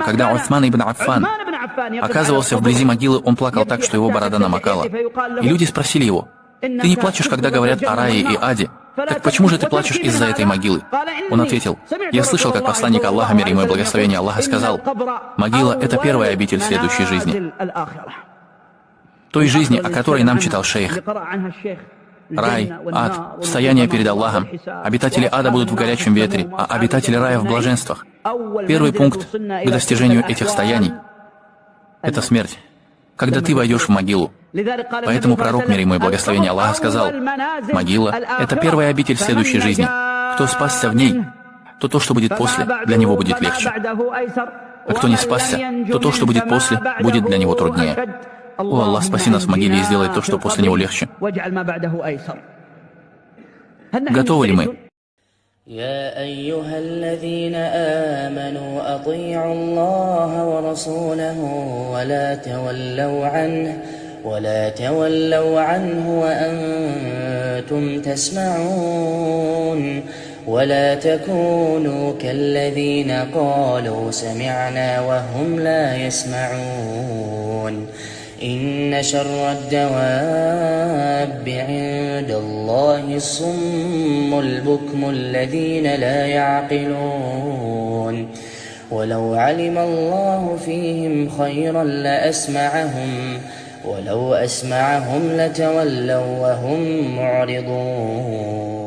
Когда Усман ибн Аффан оказывался вблизи могилы, он плакал так, что его борода намокала. И люди спросили его: «Ты не плачешь, когда говорят о рае и аде? Так почему же ты плачешь из-за этой могилы?» Он ответил: «Я слышал, как посланник Аллаха, мир ему и благословение Аллаха, сказал: могила — это первая обитель следующей жизни». Той жизни, о которой нам читал шейх. Рай, ад, стояние перед Аллахом. Обитатели ада будут в горячем ветре, а обитатели рая в блаженствах. Первый пункт к достижению этих стояний — это смерть, когда ты войдешь в могилу. Поэтому пророк, мир ему и благословение Аллаха, сказал: могила — это первая обитель следующей жизни. Кто спасся в ней, то, что будет после, для него будет легче. А кто не спасся, то, что будет после, будет для него труднее. О, Аллах, спаси нас в могиле и сделай то, что после него легче. Готовы ли мы? يا أيها الذين آمنوا أطيعوا الله ورسوله ولا تولوا عنه وأنتم تسمعون ولا تكونوا كالذين قالوا سمعنا وهم لا يسمعون إن شر الدواب عند الله الصم البكم الذين لا يعقلون ولو علم الله فيهم خيرا ولو أسمعهم لتولوا وهم معرضون